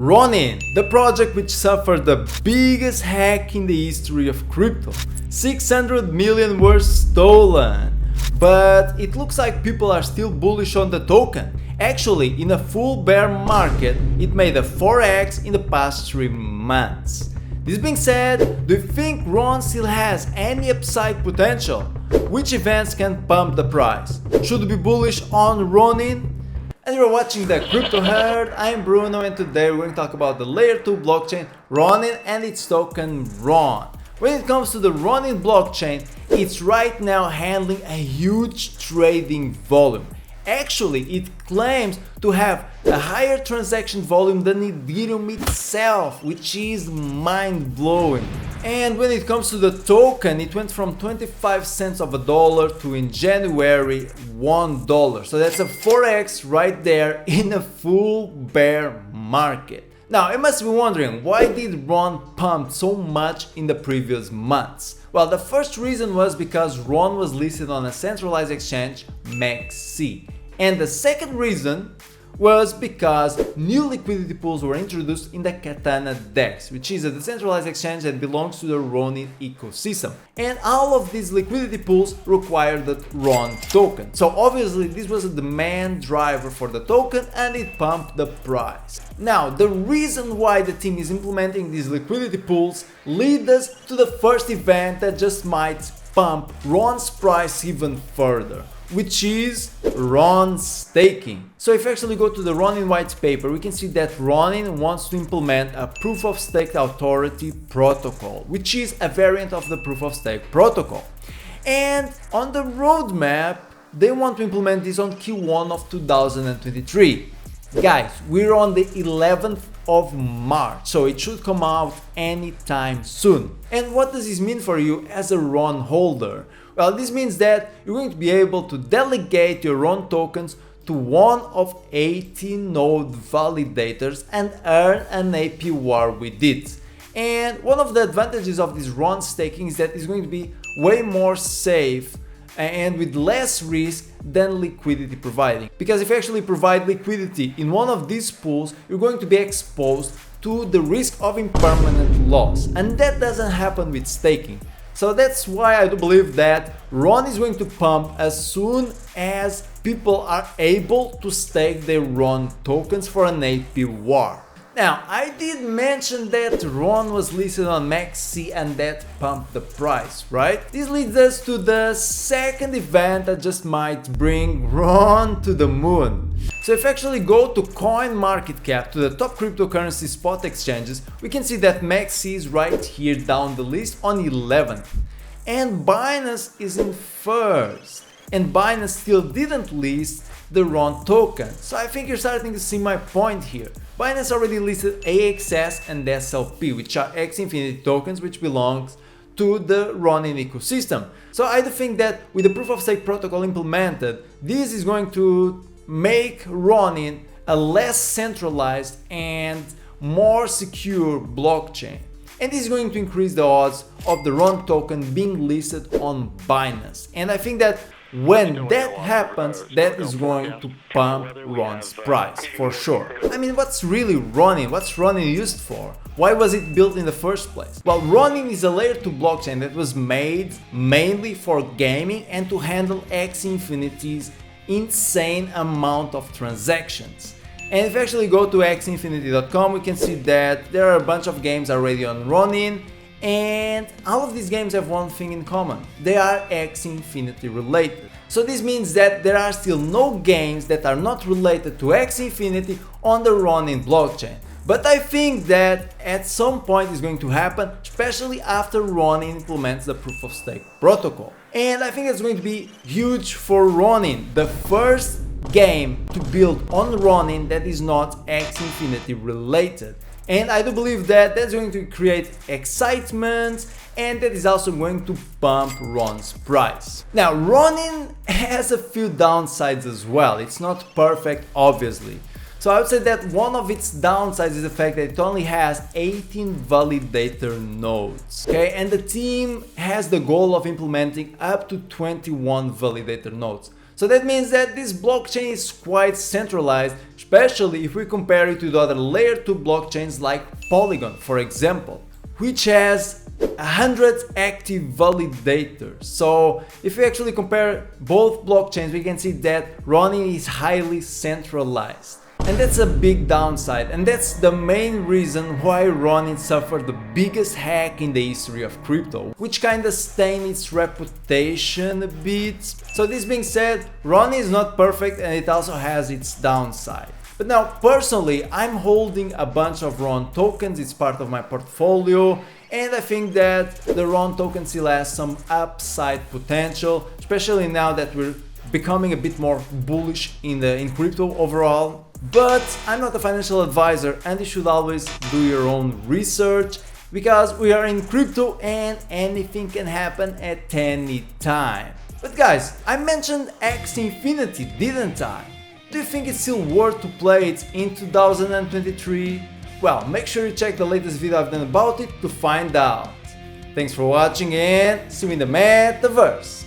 Ronin, the project which suffered the biggest hack in the history of crypto. 600 million were stolen. But it looks like people are still bullish on the token. Actually, in a full bear market, it made a 4x in the past 3 months. This being said, do you think Ron still has any upside potential? Which events can pump the price? Should we be bullish on Ronin? And you're watching the Crypto Herd. I'm Bruno, and today we're going to talk about the layer 2 blockchain Ronin and its token RON. When it comes to the Ronin blockchain, it's right now handling a huge trading volume. Actually, it claims to have a higher transaction volume than Ethereum itself, which is mind-blowing. And when it comes to the token, it went from 25 cents of a dollar to in January $1. So that's a 4x right there in a full bear market. Now, you must be wondering, why did RON pump so much in the previous months? Well, the first reason was because RON was listed on a centralized exchange, MEXC. And the second reason was because new liquidity pools were introduced in the Katana DEX, which is a decentralized exchange that belongs to the Ronin ecosystem. And all of these liquidity pools require the RON token. So obviously this was a demand driver for the token and it pumped the price. Now, the reason why the team is implementing these liquidity pools leads us to the first event that just might pump RON's price even further, which is RON staking. So if you actually go to the Ronin white paper, we can see that Ronin wants to implement a proof of stake authority protocol, which is a variant of the proof of stake protocol. And on the roadmap, they want to implement this on Q1 of 2023. Guys, we're on the 11th of March, so it should come out anytime soon. And what does this mean for you as a RON holder? Well, this means that you're going to be able to delegate your RON tokens to one of 18 node validators and earn an APR with it. And one of the advantages of this RON staking is that it's going to be way more safe and with less risk than liquidity providing. Because if you actually provide liquidity in one of these pools, you're going to be exposed to the risk of impermanent loss. And that doesn't happen with staking. So that's why I do believe that RON is going to pump as soon as people are able to stake their RON tokens for an APR. Now, I did mention that RON was listed on MEXC and that pumped the price, right? This leads us to the second event that just might bring RON to the moon. So if you actually go to CoinMarketCap, to the top cryptocurrency spot exchanges, we can see that MEXC is right here down the list on 11th. And Binance is in first. And Binance still didn't list the RON token. So I think you're starting to see my point here. Binance already listed AXS and SLP, which are X Infinity tokens, which belongs to the Ronin ecosystem. So I do think that with the proof of stake protocol implemented, this is going to make Ronin a less centralized and more secure blockchain. And this is going to increase the odds of the RON token being listed on Binance. And I think that when that happens, that is going to pump RON's price for sure. I mean, what's really Ronin? What's Ronin used for? Why was it built in the first place? Well, Ronin is a layer 2 blockchain that was made mainly for gaming and to handle X Infinity's insane amount of transactions. And if you actually go to xinfinity.com, we can see that there are a bunch of games already on Ronin, and all of these games have one thing in common: they are X Infinity related. So this means that there are still no games that are not related to X Infinity on the Ronin blockchain. But I think that at some point it's going to happen, especially after Ronin implements the proof of stake protocol. And I think it's going to be huge for Ronin, the first game to build on Ronin that is not X Infinity related. And I do believe that that's going to create excitement, and that is also going to pump RON's price. Now, Ronin has a few downsides as well. It's not perfect, obviously. So I would say that one of its downsides is the fact that it only has 18 validator nodes. Okay, and the team has the goal of implementing up to 21 validator nodes. So that means that this blockchain is quite centralized, especially if we compare it to the other layer 2 blockchains like Polygon, for example, which has 100 active validators. So if we actually compare both blockchains, we can see that Ronin is highly centralized. And that's a big downside, and that's the main reason why Ronin suffered the biggest hack in the history of crypto, which kinda stained its reputation a bit. So this being said, Ronin is not perfect and it also has its downside. But now, personally, I'm holding a bunch of RON tokens, it's part of my portfolio, and I think that the RON token still has some upside potential, especially now that we're becoming a bit more bullish in crypto overall. But I'm not a financial advisor and you should always do your own research, because we are in crypto and anything can happen at any time. But guys, I mentioned X Infinity, didn't I? Do you think it's still worth to play it in 2023? Well, make sure you check the latest video I've done about it to find out. Thanks for watching and see you in the metaverse.